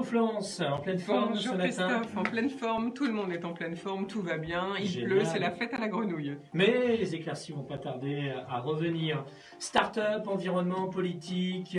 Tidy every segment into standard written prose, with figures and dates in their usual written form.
Florence, en pleine forme ce Bonjour matin. Christophe, en pleine forme, tout le monde est en pleine forme, tout va bien, il Génial. pleut, c'est la fête à la grenouille. Mais les éclaircies vont pas tarder à revenir. Start-up, environnement, politique...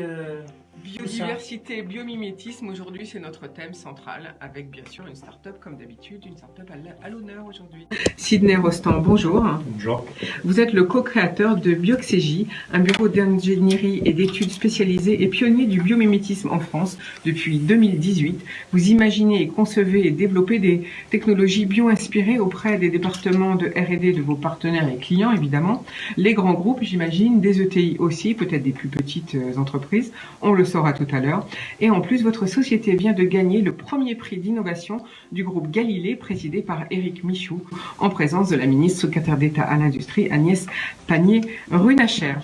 Biodiversité, biomimétisme, aujourd'hui c'est notre thème central, avec bien sûr une start-up comme d'habitude, une start-up à l'honneur aujourd'hui. Sidney Rostand, bonjour. Bonjour. Vous êtes le co-créateur de Bioxégie, un bureau d'ingénierie et d'études spécialisées et pionnier du biomimétisme en France depuis 2018. Vous imaginez et concevez et développez des technologies bio-inspirées auprès des départements de R&D de vos partenaires et clients évidemment, les grands groupes j'imagine, des ETI aussi, peut-être des plus petites entreprises, on le saura tout à l'heure. Et en plus, votre société vient de gagner le premier prix d'innovation du groupe Galilée, présidé par Éric Michaud, en présence de la ministre secrétaire d'État à l'Industrie, Agnès Pannier-Runacher.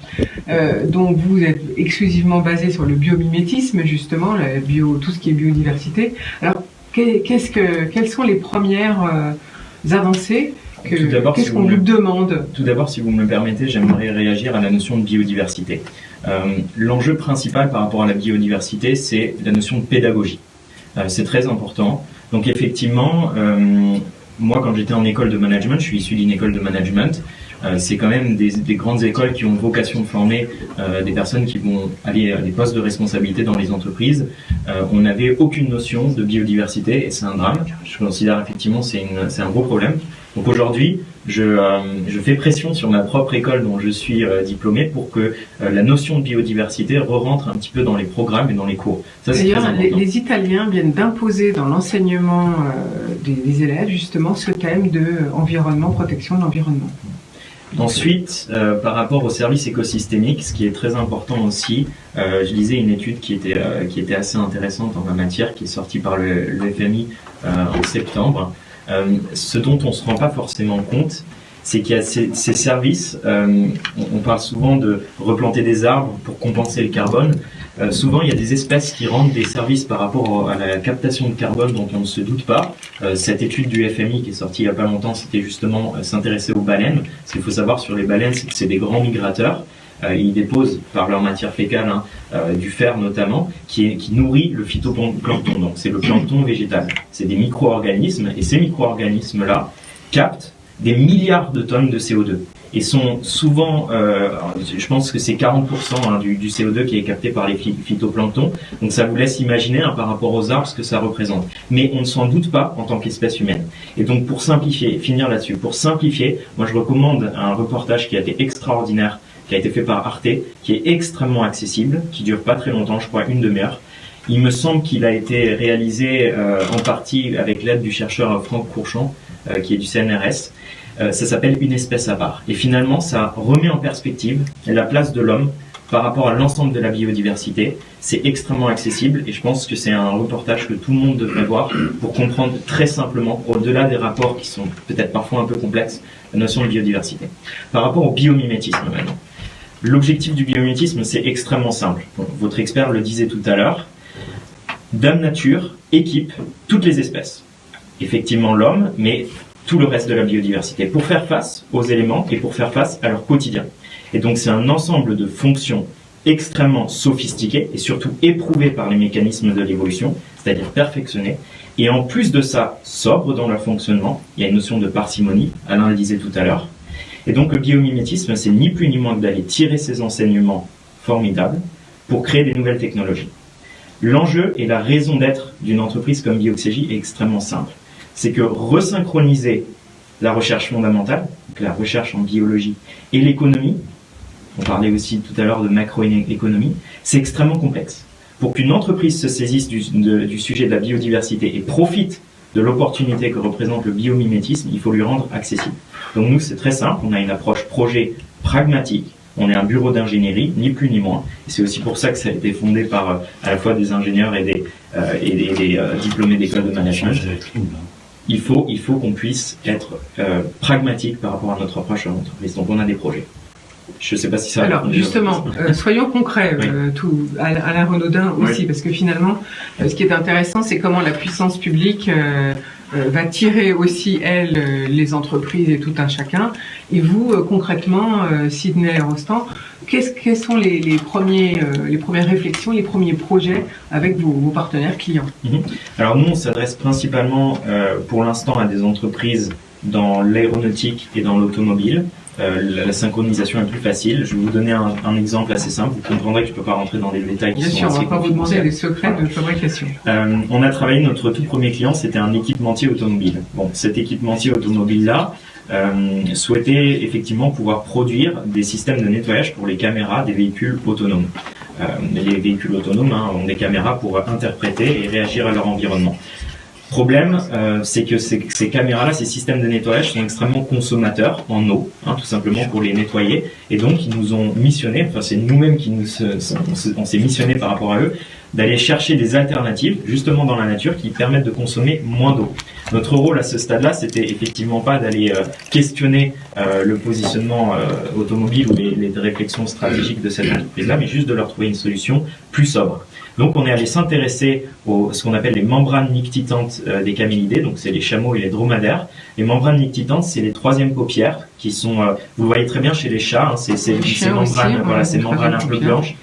Donc, vous êtes exclusivement basé sur le biomimétisme, justement, tout ce qui est biodiversité. Alors, quelles sont les premières avancées qu'est-ce qu'on vous demande? Tout d'abord, si vous me le permettez, j'aimerais réagir à la notion de biodiversité. L'enjeu principal par rapport à la biodiversité, c'est la notion de pédagogie. C'est très important. Donc effectivement, moi quand j'étais en école de management, je suis issu d'une école de management, c'est quand même des grandes écoles qui ont vocation de former des personnes qui vont aller à des postes de responsabilité dans les entreprises. On n'avait aucune notion de biodiversité et c'est un drame. Je considère effectivement c'est un gros problème. Donc aujourd'hui, je fais pression sur ma propre école dont je suis diplômé pour que la notion de biodiversité re-rentre un petit peu dans les programmes et dans les cours. Ça, c'est très important. Les Italiens viennent d'imposer dans l'enseignement des élèves justement ce thème de environnement, protection de l'environnement. Ensuite, par rapport aux services écosystémiques, ce qui est très important aussi, je lisais une étude qui était assez intéressante en la matière, qui est sortie par le FMI en septembre. Ce dont on ne se rend pas forcément compte, c'est qu'il y a ces services, on parle souvent de replanter des arbres pour compenser le carbone. Souvent, il y a des espèces qui rendent des services par rapport à la captation de carbone dont on ne se doute pas. Cette étude du FMI qui est sortie il n'y a pas longtemps, c'était justement s'intéresser aux baleines. Ce qu'il faut savoir sur les baleines, c'est que c'est des grands migrateurs. Ils déposent par leur matière fécale du fer notamment, qui nourrit le phytoplancton. Donc c'est le plancton végétal. C'est des micro-organismes et ces micro-organismes-là captent des milliards de tonnes de CO2 et sont souvent, je pense que c'est 40% du CO2 qui est capté par les phytoplanctons. Donc ça vous laisse imaginer par rapport aux arbres ce que ça représente. Mais on ne s'en doute pas en tant qu'espèce humaine. Et donc pour simplifier, finir là-dessus, moi je recommande un reportage qui a été extraordinaire, qui a été fait par Arte, qui est extrêmement accessible, qui dure pas très longtemps, je crois une demi-heure. Il me semble qu'il a été réalisé en partie avec l'aide du chercheur Franck Courchon, qui est du CNRS. Ça s'appelle Une espèce à part. Et finalement, ça remet en perspective la place de l'homme par rapport à l'ensemble de la biodiversité. C'est extrêmement accessible et je pense que c'est un reportage que tout le monde devrait voir pour comprendre très simplement, au-delà des rapports qui sont peut-être parfois un peu complexes, la notion de biodiversité. Par rapport au biomimétisme maintenant. L'objectif du biomimétisme, c'est extrêmement simple. Bon, votre expert le disait tout à l'heure. Dame Nature équipe toutes les espèces. Effectivement l'homme, mais tout le reste de la biodiversité, pour faire face aux éléments et pour faire face à leur quotidien. Et donc c'est un ensemble de fonctions extrêmement sophistiquées et surtout éprouvées par les mécanismes de l'évolution, c'est-à-dire perfectionnées. Et en plus de ça, sobre dans leur fonctionnement, il y a une notion de parcimonie, Alain le disait tout à l'heure. Et donc le biomimétisme, c'est ni plus ni moins que d'aller tirer ces enseignements formidables pour créer des nouvelles technologies. L'enjeu et la raison d'être d'une entreprise comme Bioxégie est extrêmement simple. C'est que resynchroniser la recherche fondamentale, donc la recherche en biologie, et l'économie, on parlait aussi tout à l'heure de macroéconomie, c'est extrêmement complexe. Pour qu'une entreprise se saisisse du sujet de la biodiversité et profite de l'opportunité que représente le biomimétisme, il faut lui rendre accessible. Donc nous, c'est très simple, on a une approche projet pragmatique, on est un bureau d'ingénierie, ni plus ni moins. Et c'est aussi pour ça que ça a été fondé par à la fois des ingénieurs et des diplômés d'école de management. Il faut qu'on puisse être pragmatique par rapport à notre approche à l'entreprise. Donc on a des projets. Je ne sais pas si ça... Alors justement, soyons concrets, oui. Alain Renaudin aussi, oui. Parce que finalement, ce qui est intéressant, c'est comment la puissance publique va tirer aussi, elle, les entreprises et tout un chacun. Et vous, concrètement, Sydney Rostand, quelles sont les premières réflexions, les premiers projets avec vos partenaires clients? Alors nous, on s'adresse principalement pour l'instant à des entreprises dans l'aéronautique et dans l'automobile. La synchronisation est plus facile. Je vais vous donner un exemple assez simple. Vous comprendrez que je ne peux pas rentrer dans des détails qui sont assez confidentiels. Bien sûr, on ne va pas vous demander les secrets de fabrication. On a travaillé, notre tout premier client, c'était un équipementier automobile. Bon, cet équipementier automobile-là souhaitait effectivement pouvoir produire des systèmes de nettoyage pour les caméras des véhicules autonomes. Les véhicules autonomes ont des caméras pour interpréter et réagir à leur environnement. Problème, c'est que ces caméras-là, ces systèmes de nettoyage sont extrêmement consommateurs en eau, tout simplement pour les nettoyer. Et donc, ils nous ont missionné, enfin c'est nous-mêmes qui on s'est missionné par rapport à eux, d'aller chercher des alternatives, justement dans la nature, qui permettent de consommer moins d'eau. Notre rôle à ce stade-là, c'était effectivement pas d'aller questionner le positionnement automobile ou les réflexions stratégiques de cette entreprise-là, mais juste de leur trouver une solution plus sobre. Donc on est allé s'intéresser ce qu'on appelle les membranes nictitantes des camélidés, donc c'est les chameaux et les dromadaires. Les membranes nictitantes, c'est les troisième paupières qui sont, vous le voyez très bien chez les chats, ces membranes, voilà, ces membranes un peu blanches.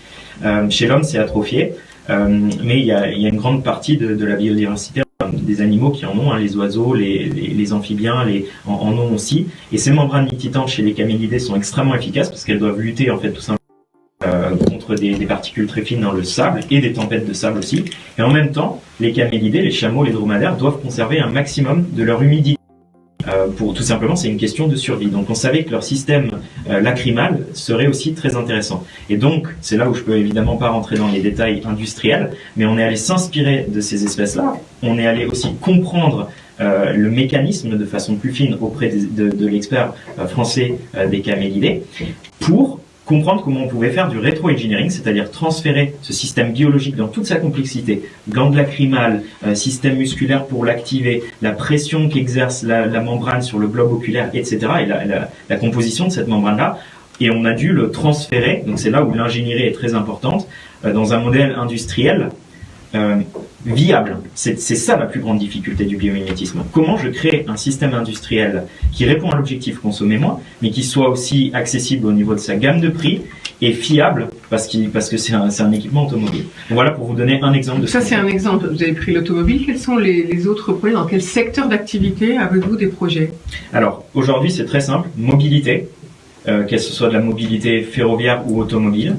Chez l'homme, c'est atrophié, mais il y a une grande partie de la biodiversité des animaux qui en ont, les oiseaux, les amphibiens, en ont aussi. Et ces membranes nictitantes chez les camélidés sont extrêmement efficaces parce qu'elles doivent lutter en fait tout simplement contre des particules très fines dans le sable et des tempêtes de sable aussi. Et en même temps, les camélidés, les chameaux, les dromadaires doivent conserver un maximum de leur humidité. Pour tout simplement, c'est une question de survie. Donc on savait que leur système lacrymal serait aussi très intéressant. Et donc, c'est là où je peux évidemment pas rentrer dans les détails industriels, mais on est allé s'inspirer de ces espèces-là. On est allé aussi comprendre le mécanisme de façon plus fine auprès de l'expert français des camélidés pour comprendre comment on pouvait faire du rétro-engineering, c'est-à-dire transférer ce système biologique dans toute sa complexité, glande lacrymale, système musculaire pour l'activer, la pression qu'exerce la membrane sur le globe oculaire, etc., et la composition de cette membrane-là, et on a dû le transférer, donc c'est là où l'ingénierie est très importante, dans un modèle industriel viable. C'est ça la plus grande difficulté du biomimétisme. Comment je crée un système industriel qui répond à l'objectif consommer moins, mais qui soit aussi accessible au niveau de sa gamme de prix et fiable parce que c'est un équipement automobile. Donc voilà pour vous donner un exemple de ça. C'est un exemple. Vous avez pris l'automobile. Quels sont les autres projets? Dans quel secteur d'activité avez-vous des projets? Alors aujourd'hui c'est très simple. Mobilité, qu'elle soit de la mobilité ferroviaire ou automobile,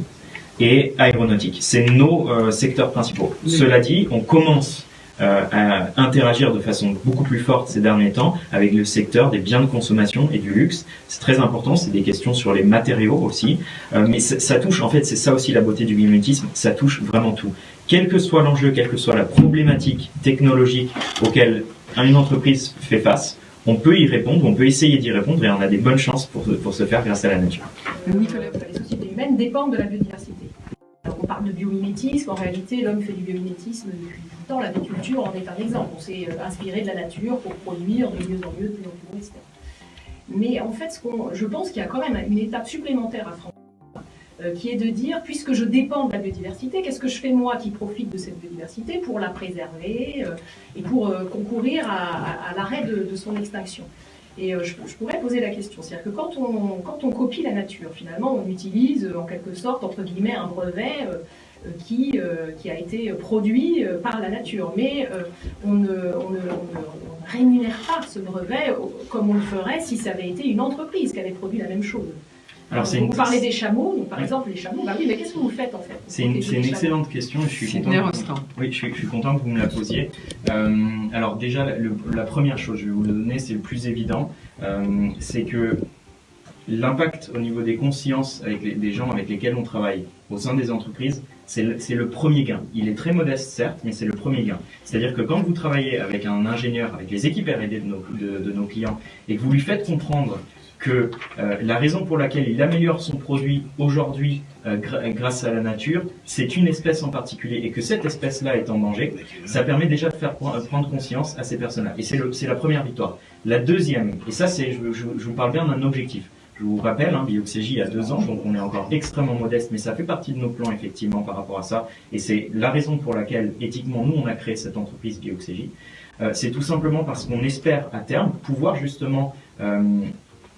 et aéronautique. C'est nos secteurs principaux. Oui. Cela dit, on commence à interagir de façon beaucoup plus forte ces derniers temps avec le secteur des biens de consommation et du luxe. C'est très important, c'est des questions sur les matériaux aussi. Mais ça touche, en fait, c'est ça aussi la beauté du biomimétisme, ça touche vraiment tout. Quel que soit l'enjeu, quelle que soit la problématique technologique auquel une entreprise fait face, on peut y répondre, on peut essayer d'y répondre et on a des bonnes chances pour se faire grâce à la nature. Nicolas, les sociétés humaines dépendent de la biodiversité. Alors, on parle de biomimétisme, en réalité l'homme fait du biomimétisme depuis tout le temps, l'agriculture en est un exemple. On s'est inspiré de la nature pour produire de mieux en mieux, de plus en plus bon, etc. Mais en fait, je pense qu'il y a quand même une étape supplémentaire à franchir, qui est de dire, puisque je dépends de la biodiversité, qu'est-ce que je fais moi qui profite de cette biodiversité pour la préserver et pour concourir à l'arrêt de son extinction. Et je pourrais poser la question, c'est-à-dire que quand on copie la nature, finalement, on utilise en quelque sorte, entre guillemets, un brevet qui a été produit par la nature. Mais on ne rémunère pas ce brevet comme on le ferait si ça avait été une entreprise qui avait produit la même chose. Alors, vous parlez des chameaux, donc par exemple les chameaux, bah oui, mais qu'est-ce que vous faites en fait? C'est une excellente question, je suis content que vous me la posiez. Alors déjà, la première chose, je vais vous le donner, c'est le plus évident, c'est que l'impact au niveau des consciences avec des gens avec lesquels on travaille au sein des entreprises, c'est le premier gain. Il est très modeste certes, mais c'est le premier gain. C'est-à-dire que quand vous travaillez avec un ingénieur, avec les équipes R&D de nos clients, et que vous lui faites comprendre que la raison pour laquelle il améliore son produit aujourd'hui grâce à la nature, c'est une espèce en particulier et que cette espèce-là est en danger, ça permet déjà de faire prendre conscience à ces personnes-là. Et c'est la première victoire. La deuxième, et ça je vous parle bien d'un objectif. Je vous rappelle, Bioxégie il y a 2 ans, donc on est encore extrêmement modeste, mais ça fait partie de nos plans effectivement par rapport à ça. Et c'est la raison pour laquelle, éthiquement, nous, on a créé cette entreprise Bioxégie. C'est tout simplement parce qu'on espère à terme pouvoir justement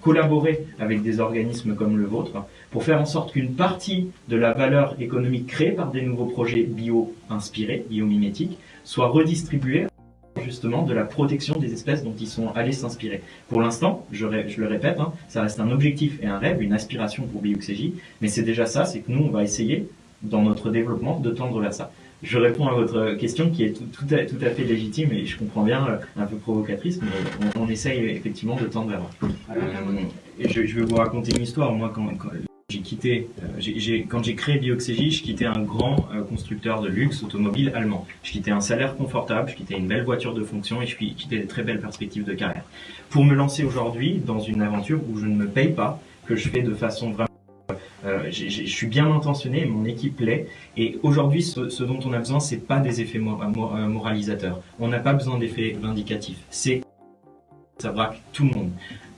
collaborer avec des organismes comme le vôtre pour faire en sorte qu'une partie de la valeur économique créée par des nouveaux projets bio-inspirés, biomimétiques, soit redistribuée justement de la protection des espèces dont ils sont allés s'inspirer. Pour l'instant, je le répète, ça reste un objectif et un rêve, une aspiration pour Bioxégie, mais c'est déjà ça, c'est que nous, on va essayer, dans notre développement, de tendre vers ça. Je réponds à votre question qui est tout à fait légitime et je comprends bien, un peu provocatrice, mais on essaye effectivement de tendre vers là. Je vais vous raconter une histoire. Moi, quand j'ai quitté, quand j'ai créé Bioxégie, je quittais un grand constructeur de luxe automobile allemand. Je quittais un salaire confortable, je quittais une belle voiture de fonction et je quittais des très belles perspectives de carrière. Pour me lancer aujourd'hui dans une aventure où je ne me paye pas, que je fais de façon vraiment... je suis bien intentionné, mon équipe l'est, et aujourd'hui, ce dont on a besoin, c'est pas des effets moralisateurs. On n'a pas besoin d'effets vindicatifs. Ça braque tout le monde.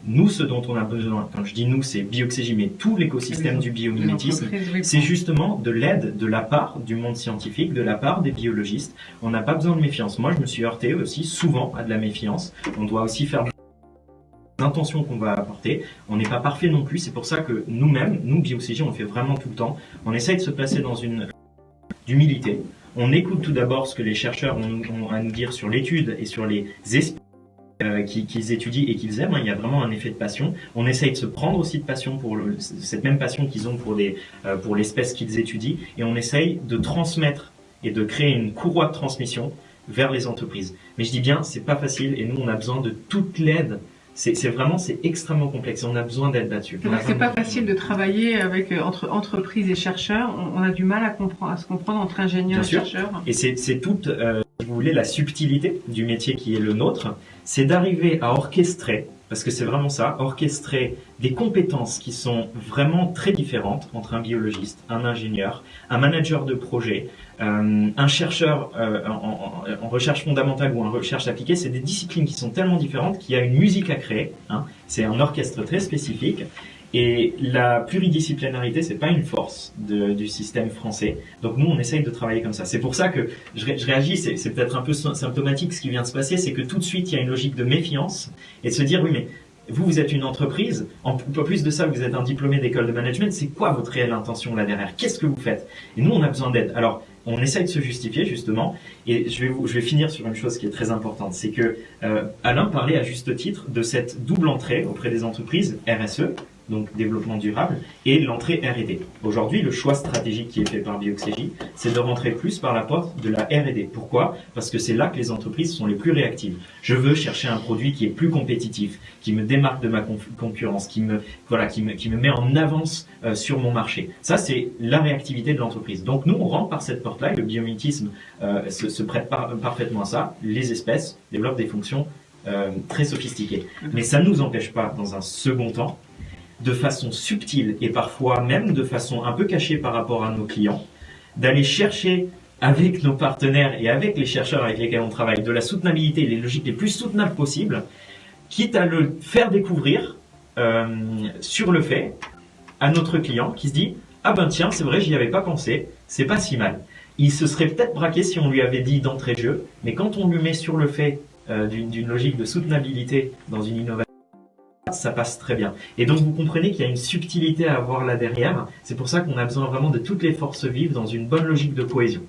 Nous, ce dont on a besoin, quand je dis nous, c'est Bioxégie, mais tout l'écosystème du biomimétisme, c'est justement de l'aide de la part du monde scientifique, de la part des biologistes. On n'a pas besoin de méfiance. Moi, je me suis heurté aussi souvent à de la méfiance. On doit aussi faire l'intention qu'on va apporter. On n'est pas parfait non plus. C'est pour ça que nous-mêmes, nous, Bioxégie, on le fait vraiment tout le temps. On essaye de se placer dans une humilité. On écoute tout d'abord ce que les chercheurs ont à nous dire sur l'étude et sur les espèces qu'ils étudient et qu'ils aiment. Il y a vraiment un effet de passion. On essaye de se prendre aussi de passion pour cette même passion qu'ils ont pour l'espèce qu'ils étudient, et on essaye de transmettre et de créer une courroie de transmission vers les entreprises. Mais je dis bien, c'est pas facile, et nous on a besoin de toute l'aide. C'est extrêmement complexe. On a besoin d'aide là-dessus. C'est pas facile de travailler entre entreprises et chercheurs. On a du mal à se comprendre entre ingénieurs et chercheurs. Et c'est toute, si vous voulez, la subtilité du métier qui est le nôtre. C'est d'arriver à orchestrer, parce que c'est vraiment ça, orchestrer des compétences qui sont vraiment très différentes entre un biologiste, un ingénieur, un manager de projet, un chercheur en recherche fondamentale ou en recherche appliquée. C'est des disciplines qui sont tellement différentes qu'il y a une musique à créer. C'est un orchestre très spécifique. Et la pluridisciplinarité, c'est pas une force du système français. Donc nous, on essaye de travailler comme ça. C'est pour ça que je réagis, c'est peut-être un peu symptomatique ce qui vient de se passer, c'est que tout de suite, il y a une logique de méfiance et de se dire, oui, mais vous êtes une entreprise, en plus de ça, vous êtes un diplômé d'école de management, c'est quoi votre réelle intention là derrière? Qu'est-ce que vous faites? Et nous, on a besoin d'aide. Alors, on essaye de se justifier justement, et je vais finir sur une chose qui est très importante, c'est que Alain parlait à juste titre de cette double entrée auprès des entreprises RSE, donc développement durable, et l'entrée R&D. Aujourd'hui, le choix stratégique qui est fait par Bioxégie, c'est de rentrer plus par la porte de la R&D. Pourquoi? Parce que c'est là que les entreprises sont les plus réactives. Je veux chercher un produit qui est plus compétitif, qui me démarque de ma concurrence, qui me met en avance sur mon marché. Ça, c'est la réactivité de l'entreprise. Donc nous, on rentre par cette porte-là, et le biomimétisme se prête parfaitement à ça. Les espèces développent des fonctions très sophistiquées. Mais ça ne nous empêche pas, dans un second temps, de façon subtile et parfois même de façon un peu cachée par rapport à nos clients, d'aller chercher avec nos partenaires et avec les chercheurs avec lesquels on travaille de la soutenabilité, les logiques les plus soutenables possibles, quitte à le faire découvrir sur le fait à notre client qui se dit « Ah ben tiens, c'est vrai, j'y avais pas pensé, c'est pas si mal ». Il se serait peut-être braqué si on lui avait dit d'entrée de jeu, mais quand on lui met sur le fait d'une logique de soutenabilité dans une innovation, ça passe très bien. Et donc vous comprenez qu'il y a une subtilité à avoir là derrière. C'est pour ça qu'on a besoin vraiment de toutes les forces vives dans une bonne logique de cohésion.